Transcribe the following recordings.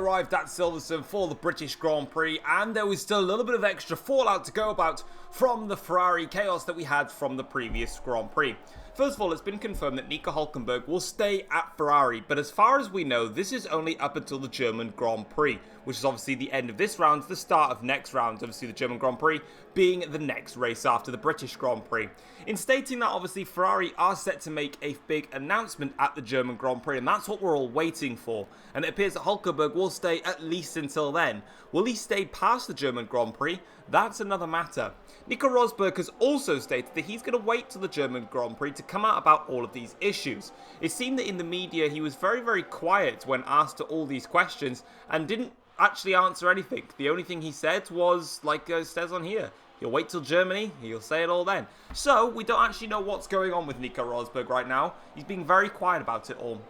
arrived at Silverstone for the British Grand Prix, and there was still a little bit of extra fallout to go about from the Ferrari chaos that we had from the previous Grand Prix. First of all, it's been confirmed that Nico Hülkenberg will stay at Ferrari, but as far as we know, this is only up until the German Grand Prix, which is obviously the end of this round, the start of next round, obviously the German Grand Prix being the next race after the British Grand Prix. In stating that, obviously, Ferrari are set to make a big announcement at the German Grand Prix, and that's what we're all waiting for, and it appears that Hülkenberg will stay at least until then. Will he stay past the German Grand Prix? That's another matter. Nico Rosberg has also stated that he's going to wait till the German Grand Prix to come out about all of these issues. It seemed that in the media he was very, very quiet when asked all these questions and didn't actually answer anything. The only thing he said was, like it says on here, he'll wait till Germany, he'll say it all then. So, we don't actually know what's going on with Nico Rosberg right now. He's being very quiet about it all.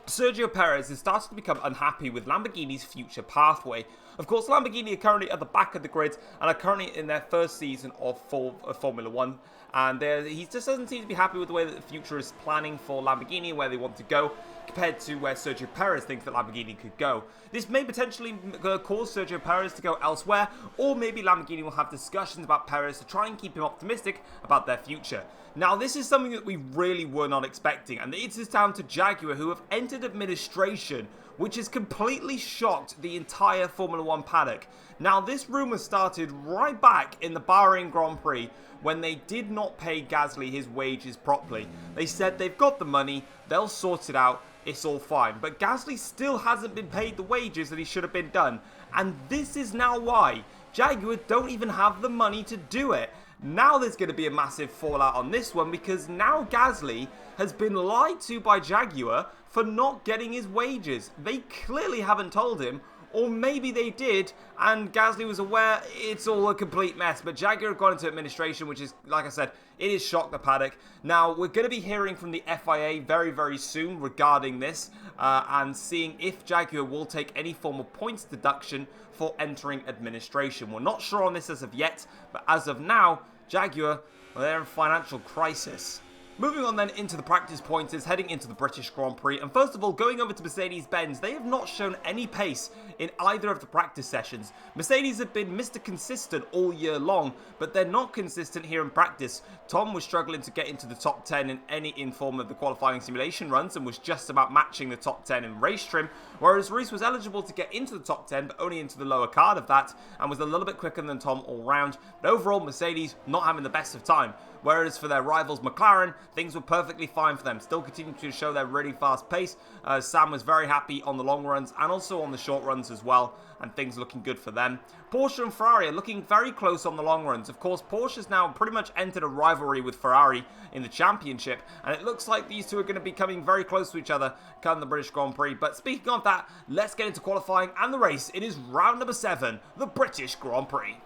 Sergio Perez has started to become unhappy with Lamborghini's future pathway. Of course, Lamborghini are currently at the back of the grid and are currently in their first season of Formula 1. And he just doesn't seem to be happy with the way that the future is planning for Lamborghini and where they want to go, compared to where Sergio Perez thinks that Lamborghini could go. This may potentially cause Sergio Perez to go elsewhere, or maybe Lamborghini will have discussions about Perez to try and keep him optimistic about their future. Now, this is something that we really were not expecting, and it is down to Jaguar, who have entered administration, which has completely shocked the entire Formula 1 paddock. Now, this rumour started right back in the Bahrain Grand Prix, when they did not pay Gasly his wages properly. They said they've got the money, they'll sort it out, it's all fine. But Gasly still hasn't been paid the wages that he should have been done. And this is now why Jaguar don't even have the money to do it. Now there's going to be a massive fallout on this one, because now Gasly has been lied to by Jaguar for not getting his wages. They clearly haven't told him, or maybe they did, and Gasly was aware. It's all a complete mess. But Jaguar have gone into administration, which is, like I said, it has shocked the paddock. Now, we're going to be hearing from the FIA very, very soon regarding this, and seeing if Jaguar will take any form of points deduction for entering administration. We're not sure on this as of yet, but as of now, Jaguar, well, they're in financial crisis. Moving on then into the practice pointers, heading into the British Grand Prix, and first of all, going over to Mercedes-Benz, they have not shown any pace in either of the practice sessions. Mercedes have been Mr. Consistent all year long, but they're not consistent here in practice. Tom was struggling to get into the top 10 in any form of the qualifying simulation runs, and was just about matching the top 10 in race trim, whereas Reese was eligible to get into the top 10, but only into the lower card of that, and was a little bit quicker than Tom all round. But overall, Mercedes not having the best of time. Whereas for their rivals McLaren, things were perfectly fine for them. Still continuing to show their really fast pace. Sam was very happy on the long runs and also on the short runs as well. And things looking good for them. Porsche and Ferrari are looking very close on the long runs. Of course, Porsche has now pretty much entered a rivalry with Ferrari in the championship. And it looks like these two are going to be coming very close to each other come the British Grand Prix. But speaking of that, let's get into qualifying and the race. It is round number 7, the British Grand Prix.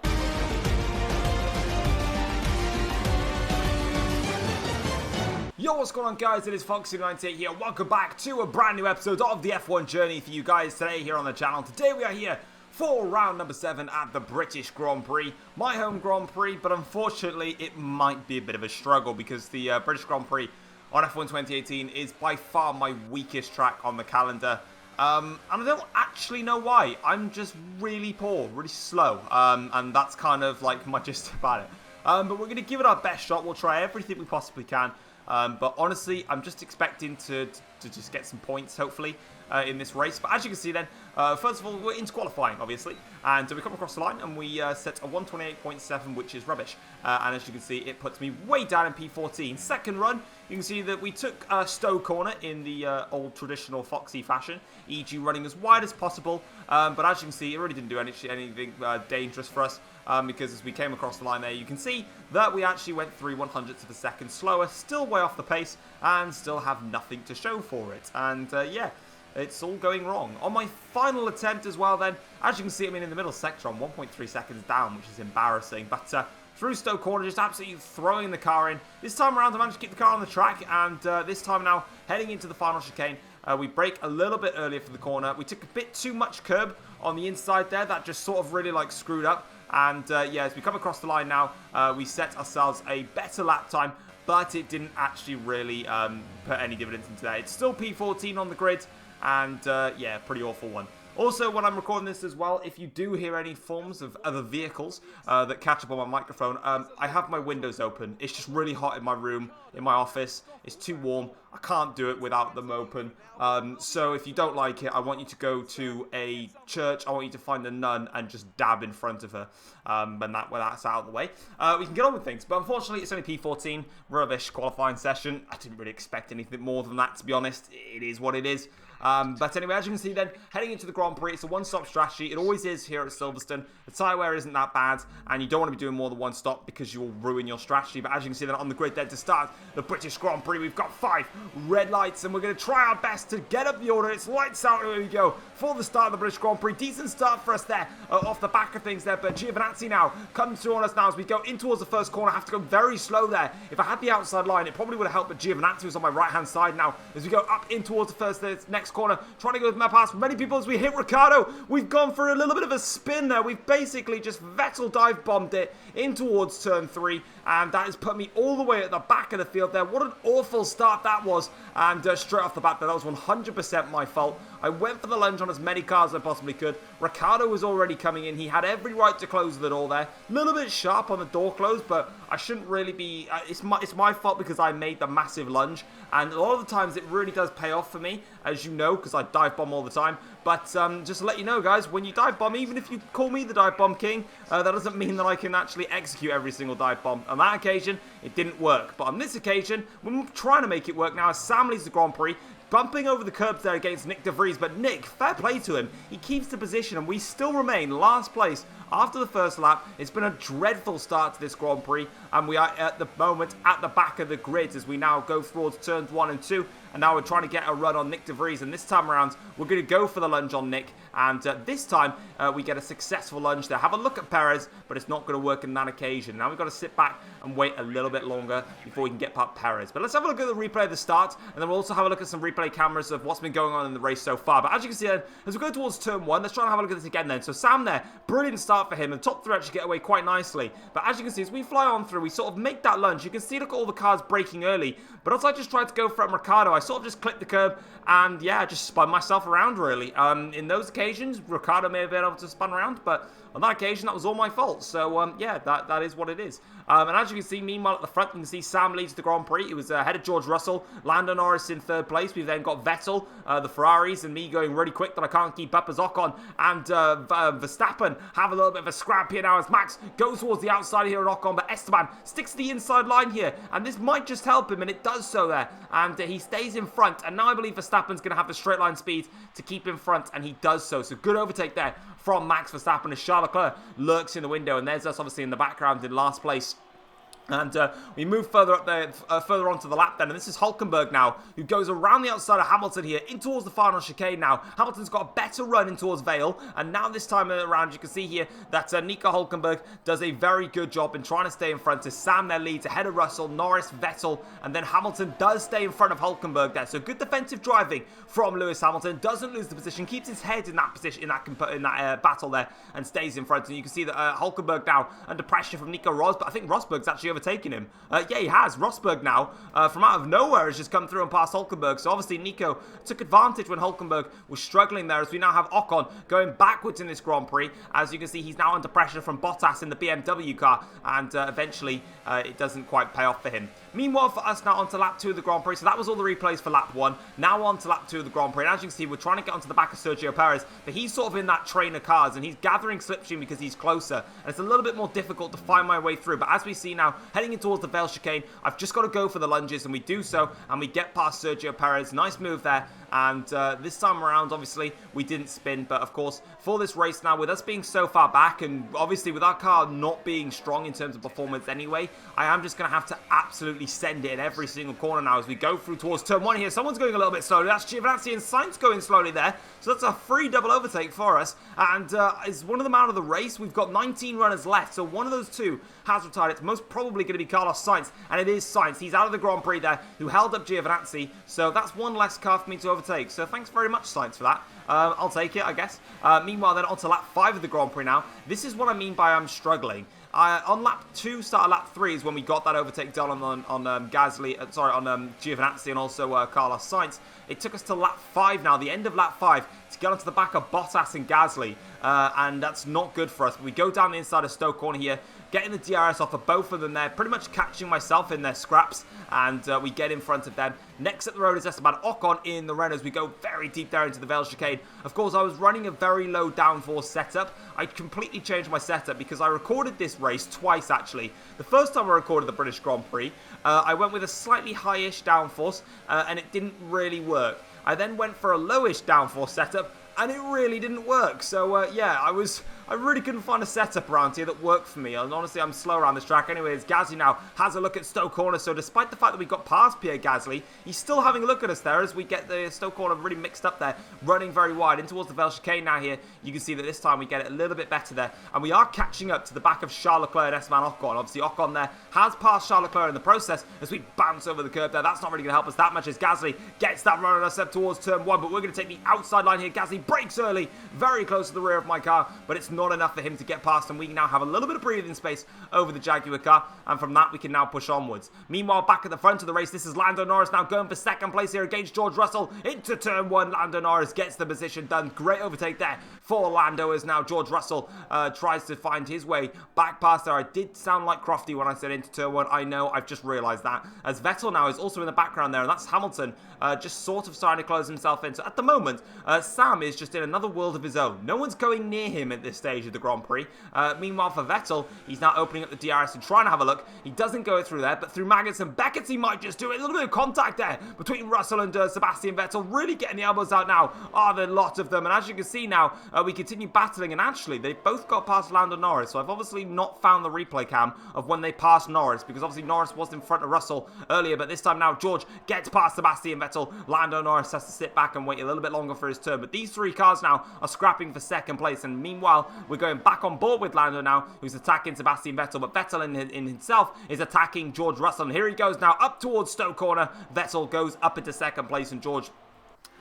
Yo, what's going on, guys? It is Foxy98 here. Welcome back to a brand new episode of the F1 journey for you guys today here on the channel. Today we are here for round number 7 at the British Grand Prix, my home Grand Prix, but unfortunately it might be a bit of a struggle because the British Grand Prix on F1 2018 is by far my weakest track on the calendar. And I don't actually know why. I'm just really poor, really slow, and that's kind of like my gist about it. But we're going to give it our best shot. We'll try everything we possibly can. But honestly, I'm just expecting to just get some points, hopefully, in this race. But as you can see then, first of all, we're into qualifying, obviously. And we come across the line and we set a 128.7, which is rubbish. And as you can see, it puts me way down in P14. Second run, you can see that we took Stowe corner in the old traditional Foxy fashion, e.g. running as wide as possible. But as you can see, it really didn't do anything dangerous for us. Because as we came across the line there, you can see that we actually went 3/100ths of a second slower, still way off the pace, and still have nothing to show for it. And yeah, it's all going wrong. On my final attempt as well then, as you can see, I'm in the middle sector on 1.3 seconds down, which is embarrassing. But through Stowe corner, just absolutely throwing the car in. This time around, I managed to keep the car on the track, and this time now, heading into the final chicane, we brake a little bit earlier for the corner. We took a bit too much curb on the inside there. That just sort of really like screwed up. And yeah, as we come across the line now, we set ourselves a better lap time, but it didn't actually really put any dividends into that. It's still P14 on the grid, and yeah, pretty awful one. Also, when I'm recording this as well, if you do hear any forms of other vehicles that catch up on my microphone, I have my windows open. It's just really hot in my room, in my office. It's too warm. I can't do it without them open. So if you don't like it, I want you to go to a church. I want you to find a nun and just dab in front of her when that's out of the way. We can get on with things. But unfortunately, it's only P14, rubbish qualifying session. I didn't really expect anything more than that, to be honest. It is what it is. But anyway, as you can see then, heading into the Grand Prix, it's a one-stop strategy. It always is here at Silverstone. The tyre wear isn't that bad, and you don't want to be doing more than one stop because you will ruin your strategy. But as you can see then on the grid there to start the British Grand Prix, we've got 5 red lights, and we're going to try our best to get up the order. It's lights out, here we go, for the start of the British Grand Prix. Decent start for us there, off the back of things there, but Giovinazzi now comes through on us now as we go in towards the first corner. I have to go very slow there. If I had the outside line, it probably would have helped, but Giovinazzi was on my right-hand side now as we go up in towards the next corner, trying to go with my pass. Many people as we hit Ricciardo. We've gone for a little bit of a spin there. We've basically just Vettel dive bombed it in towards turn 3, and that has put me all the way at the back of the field there. What an awful start that was, and straight off the bat, that was 100% my fault. I went for the lunge on as many cars as I possibly could. Ricciardo was already coming in. He had every right to close the door there. A little bit sharp on the door close, but I shouldn't really be... It's my fault because I made the massive lunge, and a lot of the times it really does pay off for me, as you know, because I dive bomb all the time. But just to let you know, guys, when you dive bomb, even if you call me the dive bomb king, that doesn't mean that I can actually execute every single dive bomb. On that occasion, it didn't work. But on this occasion, we're trying to make it work now as Sam leads the Grand Prix, bumping over the curbs there against Nick De Vries. But Nick, fair play to him. He keeps the position, and we still remain last place after the first lap. It's been a dreadful start to this Grand Prix, and we are at the moment at the back of the grid as we now go towards turns 1 and 2. And now we're trying to get a run on Nick De Vries, and this time around, we're going to go for the lunge on Nick, and this time, we get a successful lunge there. Have a look at Perez, but it's not going to work in that occasion. Now we've got to sit back and wait a little bit longer before we can get past Perez. But let's have a look at the replay of the start, and then we'll also have a look at some replay cameras of what's been going on in the race so far. But as you can see, as we go towards turn 1, let's try and have a look at this again then. So Sam there, brilliant start for him, and top 3 actually get away quite nicely. But as you can see, as we fly on through, we sort of make that lunge. You can see, look at all the cars braking early, but as I just tried to go for Ricciardo, I sort of just clipped the curb, and yeah, just spun myself around really. In those occasions, Ricciardo may have been able to spin around, but on that occasion, that was all my fault. So, yeah, that is what it is. And as you can see, meanwhile, at the front, you can see Sam leads the Grand Prix. It was ahead of George Russell, Lando Norris in 3rd place. We've then got Vettel, the Ferraris, and me going really quick that I can't keep up as Ocon and Verstappen have a little bit of a scrap here now as Max goes towards the outside here on Ocon, but Esteban sticks to the inside line here, and this might just help him, and it does so there. And he stays in front, and now I believe Verstappen's going to have the straight line speed to keep in front, and he does so. So good overtake there from Max Verstappen as Charles Leclerc lurks in the window, and there's us obviously in the background in last place. And we move further up there, further onto the lap then, and this is Hülkenberg now, who goes around the outside of Hamilton here, in towards the final chicane now. Hamilton's got a better run in towards Vale, and now this time around, you can see here that Nico Hülkenberg does a very good job in trying to stay in front as Sam there leads ahead of Russell, Norris, Vettel, and then Hamilton does stay in front of Hülkenberg there. So good defensive driving from Lewis Hamilton, doesn't lose the position, keeps his head in that position, in that battle there, and stays in front. And you can see that Hülkenberg now under pressure from Nico Rosberg, but I think Rosberg's actually overtaken him. Yeah, he has. Rosberg now, from out of nowhere, has just come through and passed Hülkenberg. So obviously Nico took advantage when Hülkenberg was struggling there, as we now have Ocon going backwards in this Grand Prix. As you can see, he's now under pressure from Bottas in the BMW car, and eventually it doesn't quite pay off for him. Meanwhile, for us now onto lap 2 of the Grand Prix. So that was all the replays for lap 1. Now on to lap 2 of the Grand Prix. And as you can see, we're trying to get onto the back of Sergio Perez, but he's sort of in that train of cars, and he's gathering slipstream because he's closer. And it's a little bit more difficult to find my way through. But as we see now, heading in towards the Vale chicane, I've just got to go for the lunges, and we do so, and we get past Sergio Perez. Nice move there. And this time around, obviously, we didn't spin. But of course, for this race now, with us being so far back, and obviously with our car not being strong in terms of performance anyway, I am just going to have to absolutely send it in every single corner now as we go through towards turn 1 here. Someone's going a little bit slowly. That's Giovinazzi and Sainz going slowly there. So that's a free double overtake for us. And is one of them out of the race? We've got 19 runners left. So one of those two has retired. It's most probably going to be Carlos Sainz. And it is Sainz. He's out of the Grand Prix there, who held up Giovinazzi. So that's one less car for me to overtake. So thanks very much, Sainz, for that. I'll take it, I guess. Meanwhile, then on to lap 5 of the Grand Prix now. This is what I mean by I'm struggling. On lap 2, start of lap 3 is when we got that overtake done on Giovinazzi and also Carlos Sainz. It took us to lap 5 now, the end of lap 5, to get onto the back of Bottas and Gasly, and that's not good for us. But we go down the inside of Stoke corner here, getting the DRS off of both of them there, pretty much catching myself in their scraps, and we get in front of them. Next up the road is Esteban Ocon in the Renault as we go very deep there into the Vale chicane. Of course, I was running a very low downforce setup. I completely changed my setup because I recorded this race twice, actually. The first time I recorded the British Grand Prix, I went with a slightly high-ish downforce, and it didn't really work. I then went for a lowish downforce setup, and it really didn't work. So, yeah, I really couldn't find a setup around here that worked for me. And honestly, I'm slow around this track. Anyways, Gasly now has a look at Stoke corner. So despite the fact that we got past Pierre Gasly, he's still having a look at us there as we get the Stoke corner really mixed up there, running very wide in towards the Vale chicane now here. You can see that this time we get it a little bit better there. And we are catching up to the back of Charles Leclerc and Esteban Ocon. Obviously, Ocon there has passed Charles Leclerc in the process as we bounce over the curb there. That's not really going to help us that much as Gasly gets that run on us up towards turn 1. But we're going to take the outside line here. Gasly brakes early, very close to the rear of my car, but it's not enough for him to get past, and we now have a little bit of breathing space over the Jaguar car, and from that we can now push onwards. Meanwhile, back at the front of the race, this is Lando Norris now going for second place here against George Russell into turn 1. Lando Norris gets the position done. Great overtake there for Lando as now George Russell tries to find his way back past there. I did sound like Crofty when I said into turn 1. I know, I've just realised that. As Vettel now is also in the background there, and that's Hamilton just sort of starting to close himself in. So at the moment, Sam is just in another world of his own. No one's going near him at this stage of the Grand Prix. Meanwhile, for Vettel, he's now opening up the DRS and trying to have a look. He doesn't go through there, but through Maggots and Beckett's, he might just do it. A little bit of contact there between Russell and Sebastian Vettel. Really getting the elbows out now are the lot of them. And as you can see now, we continue battling. And actually, they both got past Lando Norris. So I've obviously not found the replay cam of when they passed Norris, because obviously Norris was in front of Russell earlier. But this time now, George gets past Sebastian Vettel. Lando Norris has to sit back and wait a little bit longer for his turn. But these three cars now are scrapping for second place. And meanwhile, we're going back on board with Lando now, who's attacking Sebastian Vettel, but Vettel in himself is attacking George Russell, and here he goes now up towards Stoke corner. Vettel goes up into second place, and George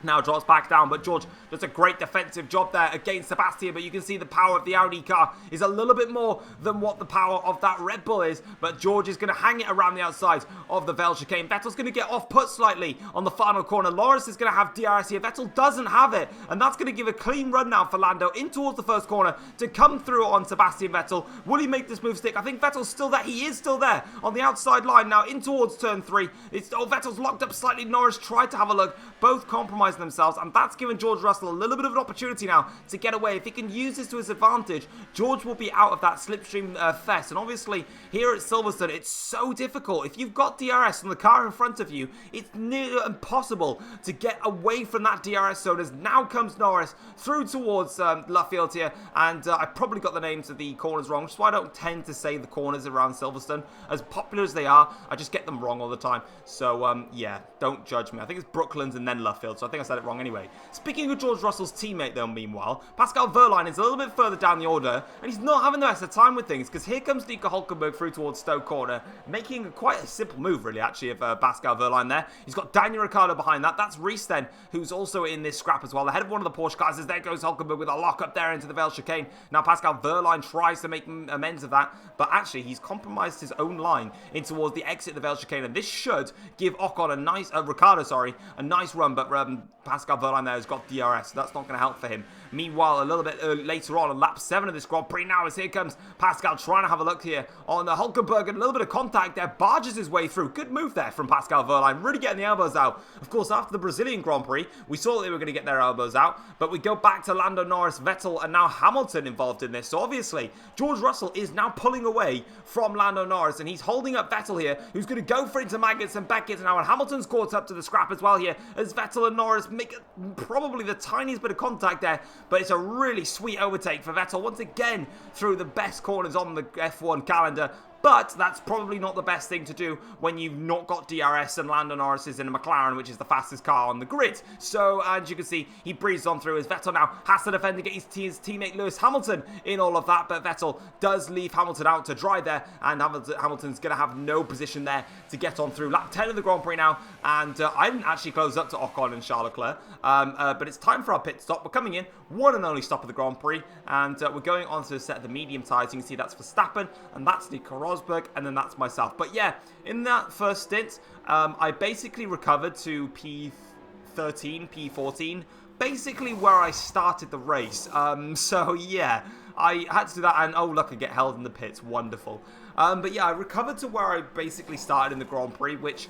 now drops back down, but George does a great defensive job there against Sebastian. But you can see the power of the Audi car is a little bit more than what the power of that Red Bull is, but George is going to hang it around the outside of the Vale chicane. Vettel's going to get off put slightly on the final corner. Loris is going to have DRS here. Vettel doesn't have it, and that's going to give a clean run now for Lando in towards the first corner to come through on Sebastian Vettel. Will he make this move stick? I think Vettel's still there. He is still there on the outside line now in towards turn 3. Vettel's locked up slightly. Norris tried to have a look. Both compromised themselves, and that's given George Russell a little bit of an opportunity now to get away. If he can use this to his advantage, George will be out of that slipstream fest. And obviously, here at Silverstone, it's so difficult. If you've got DRS on the car in front of you, it's nearly impossible to get away from that DRS zone. As now comes Norris through towards Luffield here, and I probably got the names of the corners wrong, which is why I don't tend to say the corners around Silverstone. As popular as they are, I just get them wrong all the time. So, yeah, don't judge me. I think it's Brooklands and then Luffield, so I think I said it wrong anyway. Speaking of George Russell's teammate, though, meanwhile, Pascal Wehrlein is a little bit further down the order, and he's not having the best of time with things, because here comes Nico Hülkenberg through towards Stoke corner, making quite a simple move, really, actually, of Pascal Wehrlein there. He's got Daniel Ricciardo behind that. That's Reese, then, who's also in this scrap as well. Ahead of one of the Porsche cars, as there goes Hülkenberg with a lock up there into the Vale chicane. Now, Pascal Wehrlein tries to make amends of that, but actually, he's compromised his own line in towards the exit of the Vale chicane, and this should give Ocon a nice, Ricciardo, sorry, a nice run, but Pascal Wehrlein there has got DRS, so that's not going to help for him. Meanwhile, a little bit later on lap 7 of this Grand Prix now, as here comes Pascal trying to have a look here on the Hülkenberg, and a little bit of contact there, barges his way through. Good move there from Pascal Wehrlein, really getting the elbows out. Of course, after the Brazilian Grand Prix, we saw that they were going to get their elbows out, but we go back to Lando Norris, Vettel, and now Hamilton involved in this. So obviously, George Russell is now pulling away from Lando Norris, and he's holding up Vettel here, who's going to go for it into Maggots and Beckett now, and Hamilton's caught up to the scrap as well here, as Vettel and Norris make probably the tiniest bit of contact there, but it's a really sweet overtake for Vettel once again through the best corners on the F1 calendar. But that's probably not the best thing to do when you've not got DRS and Lando Norris is in a McLaren, which is the fastest car on the grid. So, as you can see, he breezes on through as Vettel now has to defend against his teammate Lewis Hamilton in all of that. But Vettel does leave Hamilton out to dry there, and Hamilton's going to have no position there to get on through. Lap 10 of the Grand Prix now, and I didn't actually close up to Ocon and Charles Leclerc, but it's time for our pit stop. We're coming in, one and only stop of the Grand Prix, and we're going on to a set of the medium tyres. You can see that's Verstappen, and that's Nico Rosberg, and then that's myself. But yeah, in that first stint, I basically recovered to P13, P14, basically where I started the race. So yeah, I had to do that, and oh look, I get held in the pits. Wonderful. But yeah, I recovered to where I basically started in the Grand Prix, which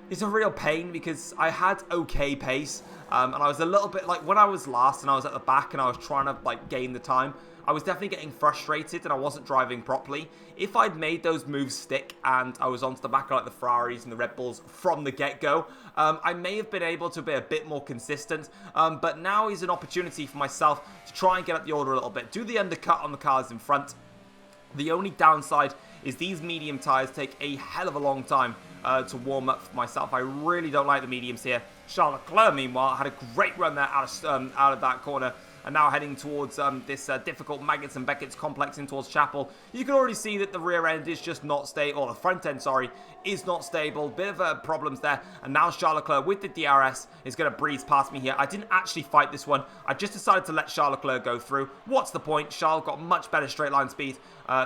is a real pain because I had okay pace, and I was a little bit like when I was last and I was at the back and I was trying to like gain the time, I was definitely getting frustrated and I wasn't driving properly. If I'd made those moves stick and I was onto the back of like the Ferraris and the Red Bulls from the get-go, I may have been able to be a bit more consistent, but now is an opportunity for myself to try and get up the order a little bit, do the undercut on the cars in front. The only downside is these medium tyres take a hell of a long time to warm up for myself. I really don't like the mediums here. Charles Leclerc, meanwhile, had a great run there out of that corner, and now heading towards this difficult Maggots and Beckett's complex in towards Chapel. You can already see that the rear end is just not stable, or the front end, sorry, is not stable. Bit of problems there, and now Charles Leclerc with the DRS is going to breeze past me here. I didn't actually fight this one. I just decided to let Charles Leclerc go through. What's the point? Charles got much better straight line speed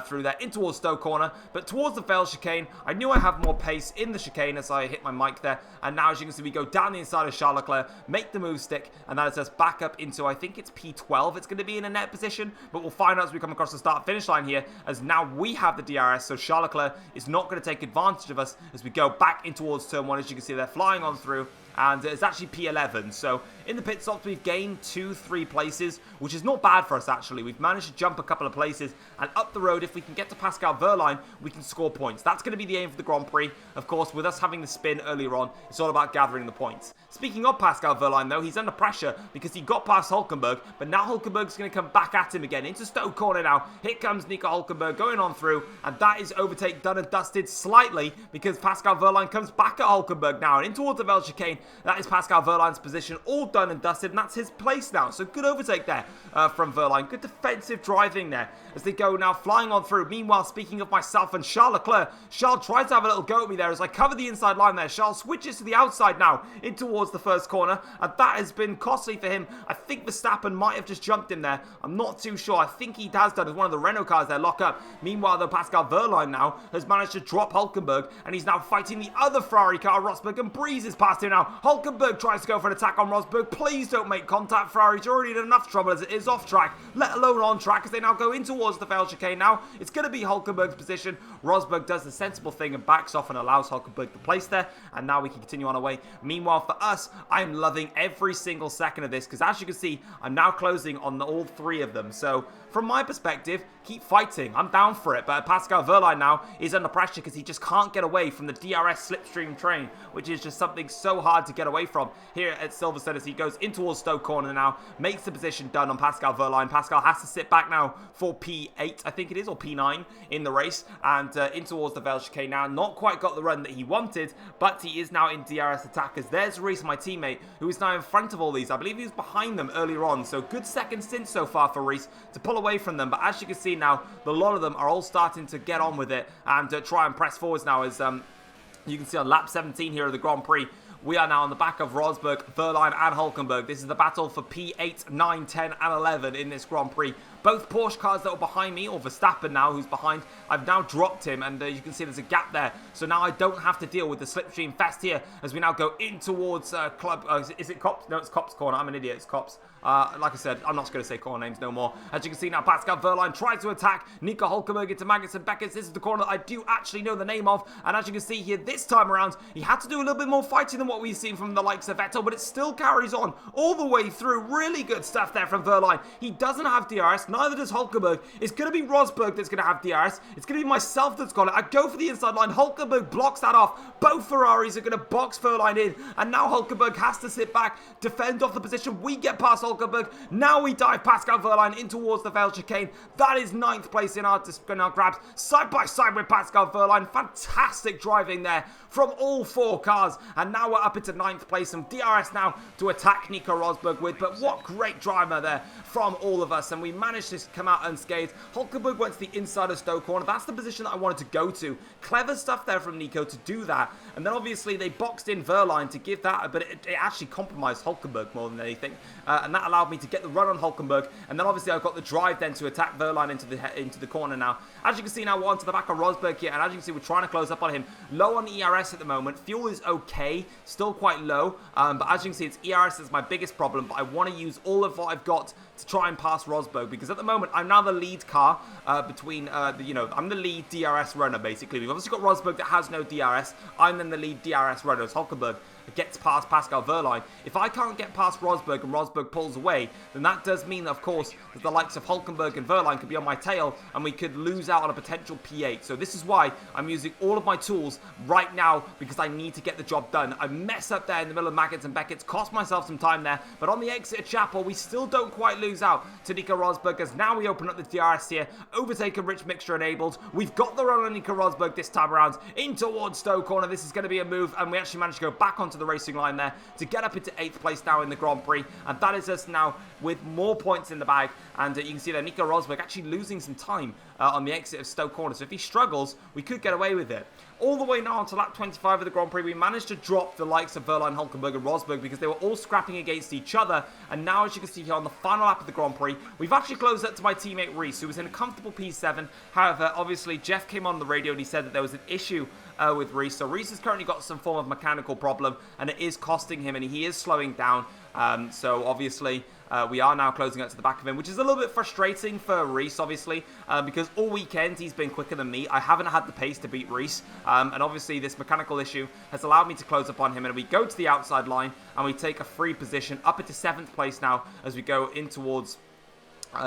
through there in towards Stowe corner, but towards the failed chicane, I knew I have more pace in the chicane as I hit my mic there, and now as you can see, we go down the inside of Charles Leclerc, make the move stick, and that is us back up into, I think it's P12 it's going to be in a net position, but we'll find out as we come across the start-finish line here, as now we have the DRS, so Charles Leclerc is not going to take advantage of us as we go back in towards turn 1. As you can see, they're flying on through, and it's actually P11, so in the pit stops we've gained 2-3 places, which is not bad for us actually. We've managed to jump a couple of places, and up the road, if we can get to Pascal Wehrlein, we can score points. That's going to be the aim for the Grand Prix. Of course, with us having the spin earlier on, it's all about gathering the points. Speaking of Pascal Wehrlein though, he's under pressure because he got past Hulkenberg, but now Hulkenberg's going to come back at him again into Stowe corner now. Here comes Nico Hulkenberg going on through, and that is overtake done and dusted slightly because Pascal Wehrlein comes back at Hulkenberg now, and in towards the Veld chicane. That is Pascal Wehrlein's position, all done and dusted, and that's his place now. So good overtake there from Wehrlein. Good defensive driving there as they go now flying on through. Meanwhile, speaking of myself and Charles Leclerc, Charles tries to have a little go at me there as I cover the inside line there. Charles switches to the outside now in towards the first corner, and that has been costly for him. I think Verstappen might have just jumped him there. I'm not too sure. I think he has done as one of the Renault cars there lock up. Meanwhile, though, Pascal Wehrlein now has managed to drop Hulkenberg, and he's now fighting the other Ferrari car, Rosberg, and breezes past him now. Hulkenberg tries to go for an attack on Rosberg. Please don't make contact, Ferrari. You're already in enough trouble as it is off track, let alone on track, as they now go in towards the failed chicane now. It's going to be Hulkenberg's position. Rosberg does the sensible thing and backs off and allows Hulkenberg to place there, and now we can continue on our way. Meanwhile, for us, I'm loving every single second of this because, as you can see, I'm now closing on all three of them. So from my perspective, keep fighting. I'm down for it. But Pascal Wehrlein now is under pressure because he just can't get away from the DRS slipstream train, which is just something so hard to get away from here at Silverstone as he goes in towards Stowe corner now, makes the position done on Pascal Wehrlein. Pascal has to sit back now for P8, I think it is, or P9 in the race, and in towards the Veld chicane now. Not quite got the run that he wanted, but he is now in DRS attack as there's Reese, my teammate, who is now in front of all these. I believe he was behind them earlier on, so good second stint so far for Reese to pull away from them. But as you can see now, a lot of them are all starting to get on with it and try and press forwards now as you can see on lap 17 here of the Grand Prix. We are now on the back of Rosberg, Wehrlein and Hulkenberg. This is the battle for P8, 9, 10 and 11 in this Grand Prix. Both Porsche cars that were behind me, or Verstappen now, who's behind, I've now dropped him, and you can see there's a gap there. So now I don't have to deal with the slipstream fest here as we now go in towards is it Copse? No, it's Copse corner. I'm an idiot. It's Copse. Like I said, I'm not just going to say corner names no more. As you can see now, Pascal Wehrlein tries to attack Nico Hulkenberg into Maggots and Beckett's. This is the corner that I do actually know the name of. And as you can see here, this time around, he had to do a little bit more fighting than what we've seen from the likes of Vettel, but it still carries on all the way through. Really good stuff there from Wehrlein. He doesn't have DRS, neither does Hulkenberg. It's going to be Rosberg that's going to have DRS. It's going to be myself that's got it. I go for the inside line. Hulkenberg blocks that off. Both Ferraris are going to box Wehrlein in, and now Hulkenberg has to sit back, defend off the position. We get past Hulkenberg. Now we dive Pascal Wehrlein in towards the failed chicane. That is 9th place in our grabs, side by side with Pascal Wehrlein. Fantastic driving there from all four cars, and now we're up into 9th place. Some DRS now to attack Nico Rosberg with, but what great driver there from all of us, and we managed managed to come out unscathed. Hulkenberg went to the inside of Stowe corner. That's the position that I wanted to go to. Clever stuff there from Nico to do that. And then obviously they boxed in Wehrlein to give that, but it actually compromised Hulkenberg more than anything. And that allowed me to get the run on Hulkenberg. And then obviously I've got the drive then to attack Wehrlein into the corner now. As you can see now, we're onto the back of Rosberg here. And as you can see, we're trying to close up on him. Low on ERS at the moment. Fuel is okay. Still quite low. But as you can see, it's ERS that's my biggest problem. But I want to use all of what I've got to try and pass Rosberg. Because at the moment, I'm now the lead car between, I'm the lead DRS runner, basically. We've obviously got Rosberg that has no DRS. I'm then the lead DRS runner as Hulkenberg gets past Pascal Wehrlein. If I can't get past Rosberg and Rosberg pulls away, then that does mean, of course, that the likes of Hulkenberg and Wehrlein could be on my tail and we could lose out on a potential P8. So this is why I'm using all of my tools right now, because I need to get the job done. I mess up there in the middle of Maggots and Beckett's, cost myself some time there, but on the exit of Chapel, we still don't quite lose out to Nico Rosberg, as now we open up the DRS here, overtaken Rich Mixture enabled. We've got the run on Nico Rosberg this time around, in towards Stowe corner. This is going to be a move, and we actually managed to go back onto the racing line there to get up into 8th place now in the Grand Prix, and that is us now with more points in the bag. And you can see there Nico Rosberg actually losing some time on the exit of Stowe corner, so if he struggles, we could get away with it. All the way now onto lap 25 of the Grand Prix, we managed to drop the likes of Wehrlein, Hulkenberg and Rosberg because they were all scrapping against each other. And now, as you can see here on the final lap of the Grand Prix, we've actually closed up to my teammate Reese, who was in a comfortable P7. However, obviously, Jeff came on the radio and he said that there was an issue with Reese. So Reese has currently got some form of mechanical problem, and it is costing him, and he is slowing down. So obviously, we are now closing up to the back of him, which is a little bit frustrating for Reese, obviously, because all weekend he's been quicker than me. I haven't had the pace to beat Reese, and obviously this mechanical issue has allowed me to close up on him, and we go to the outside line, and we take a free position up into 7th place now as we go in towards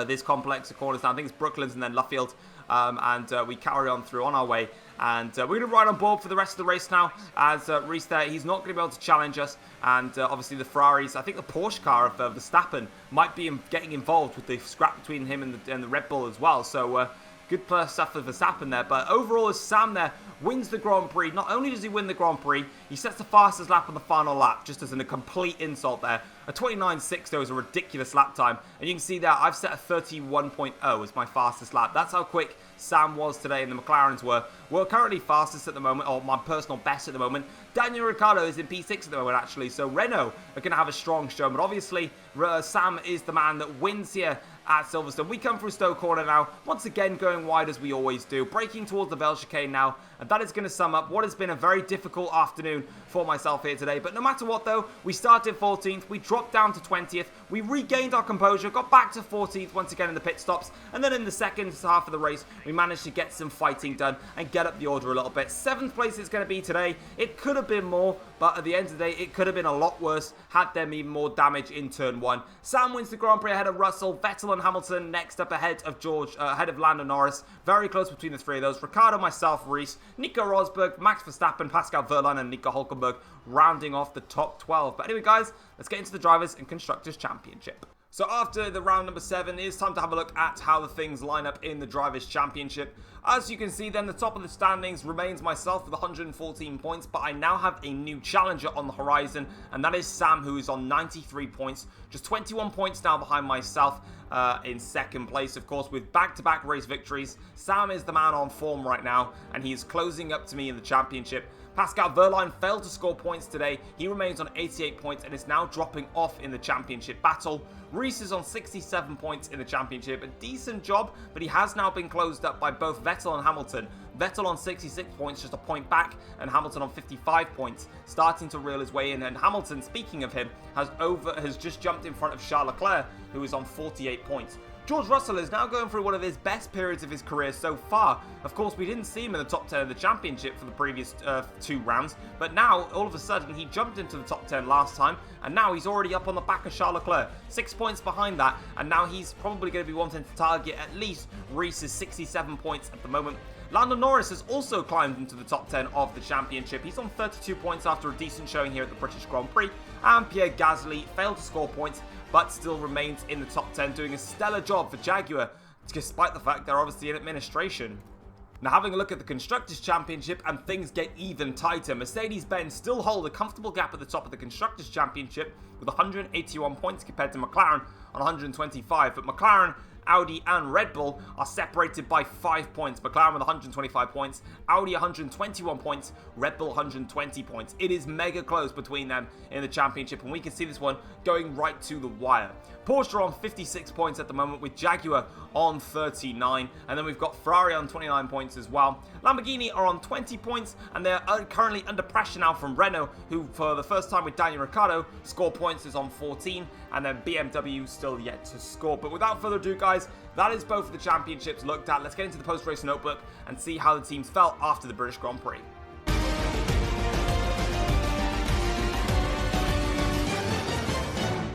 this complex of corners now. I think it's Brooklands and then Luffield, and we carry on through on our way. And we're going to ride on board for the rest of the race now, as Reese there, he's not going to be able to challenge us. And obviously the Ferraris, I think the Porsche car of Verstappen might be getting involved with the scrap between him and the Red Bull as well. So good stuff for Verstappen there. But overall, as Sam there wins the Grand Prix, not only does he win the Grand Prix, he sets the fastest lap on the final lap, just as a complete insult there. A 29.6 though is a ridiculous lap time. And you can see there, I've set a 31.0 as my fastest lap. That's how quick Sam was today, and the McLarens were. We're currently fastest at the moment, or my personal best at the moment. Daniel Ricciardo is in P6 at the moment, actually, so Renault are going to have a strong show, but obviously Sam is the man that wins here at Silverstone. We come through Stowe corner now, once again going wide as we always do, braking towards the Bell chicane now, and that is going to sum up what has been a very difficult afternoon for myself here today. But no matter what though, we started 14th, we dropped down to 20th, we regained our composure, got back to 14th once again in the pit stops, and then in the second half of the race, we managed to get some fighting done and get up the order a little bit. 7th place it's going to be today. It could have been more, but at the end of the day, it could have been a lot worse had there been more damage in turn 1. Sam wins the Grand Prix ahead of Russell, Vettel and Hamilton next up ahead of Lando Norris. Very close between the three of those. Ricciardo, myself, Reese, Nico Rosberg, Max Verstappen, Pascal Wehrlein and Nico Hulkenberg rounding off the top 12. But anyway, guys, let's get into the Drivers' and Constructors' Championship. So after the round number 7, it's time to have a look at how the things line up in the Drivers' Championship. As you can see, then the top of the standings remains myself with 114 points, but I now have a new challenger on the horizon, and that is Sam, who is on 93 points, just 21 points now behind myself in second place, of course, with back-to-back race victories. Sam is the man on form right now, and he is closing up to me in the championship. Pascal Wehrlein failed to score points today. He remains on 88 points and is now dropping off in the championship battle. Reese is on 67 points in the championship. A decent job, but he has now been closed up by both Vettel and Hamilton. Vettel on 66 points, just a point back, and Hamilton on 55 points, starting to reel his way in. And Hamilton, speaking of him, has just jumped in front of Charles Leclerc, who is on 48 points. George Russell is now going through one of his best periods of his career so far. Of course, we didn't see him in the top 10 of the championship for the previous 2 rounds, but now, all of a sudden, he jumped into the top 10 last time, and now he's already up on the back of Charles Leclerc. 6 points behind that, and now he's probably going to be wanting to target at least Reese's 67 points at the moment. Lando Norris has also climbed into the top 10 of the championship. He's on 32 points after a decent showing here at the British Grand Prix. And Pierre Gasly failed to score points, but still remains in the top 10, doing a stellar job for Jaguar, despite the fact they're obviously in administration. Now, having a look at the Constructors' Championship, and things get even tighter. Mercedes-Benz still hold a comfortable gap at the top of the Constructors' Championship with 181 points compared to McLaren on 125, but McLaren Audi and Red Bull are separated by 5 points. McLaren with 125 points, Audi 121 points, Red Bull 120 points. It is mega close between them in the championship, and we can see this one going right to the wire. Porsche are on 56 points at the moment, with Jaguar on 39, and then we've got Ferrari on 29 points as well. Lamborghini are on 20 points, and they're currently under pressure now from Renault, who for the first time with Daniel Ricciardo score points is on 14, and then BMW still yet to score. But without further ado, guys, that is both of the championships looked at. Let's get into the post-race notebook and see how the teams felt after the British Grand Prix.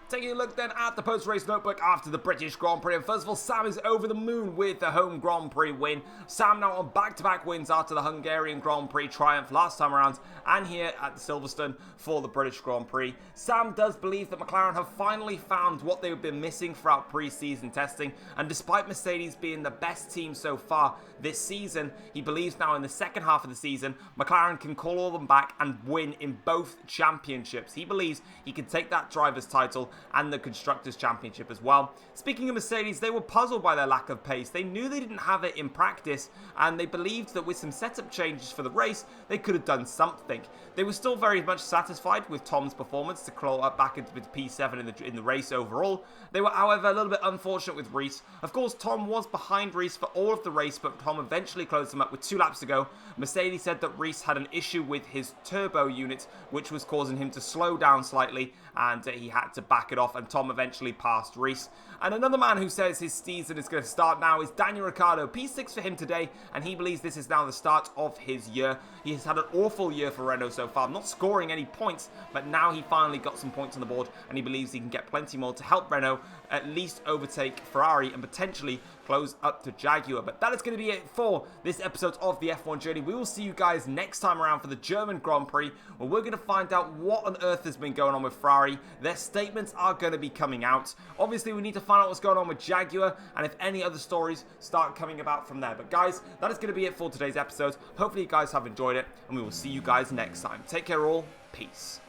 Taking a look then at the post-race notebook after the British Grand Prix. And first of all, Sam is over the moon with the home Grand Prix win. Sam now on back-to-back wins after the Hungarian Grand Prix triumph last time around, and here at the Silverstone for the British Grand Prix. Sam does believe that McLaren have finally found what they've been missing throughout pre-season testing, and despite Mercedes being the best team so far this season, he believes now in the second half of the season, McLaren can call all them back and win in both championships. He believes he can take that driver's title and the Constructors' Championship as well. Speaking of Mercedes, they were puzzled by their lack of pace. They knew they didn't have it in practice, and they believed that with some setup changes for the race, they could have done something. They were still very much satisfied with Tom's performance to claw up back into P7 in the race overall. They were, however, a little bit unfortunate with Reese. Of course, Tom was behind Reese for all of the race, but Tom eventually closed him up with 2 laps to go. Mercedes said that Reese had an issue with his turbo unit, which was causing him to slow down slightly, and he had to back it off, and Tom eventually passed Reese. And another man who says his season is going to start now is Daniel Ricciardo. P6 for him today, and he believes this is now the start of his year. He has had an awful year for Renault so far, not scoring any points, but now he finally got some points on the board, and he believes he can get plenty more to help Renault at least overtake Ferrari and potentially close up to Jaguar. But that is going to be it for this episode of the F1 Journey. We will see you guys next time around for the German Grand Prix, where we're going to find out what on earth has been going on with Ferrari. Their statements are going to be coming out. Obviously, we need to find out what's going on with Jaguar, and if any other stories start coming about from there. But guys, that is going to be it for today's episode. Hopefully you guys have enjoyed it, and we will see you guys next time. Take care all. Peace.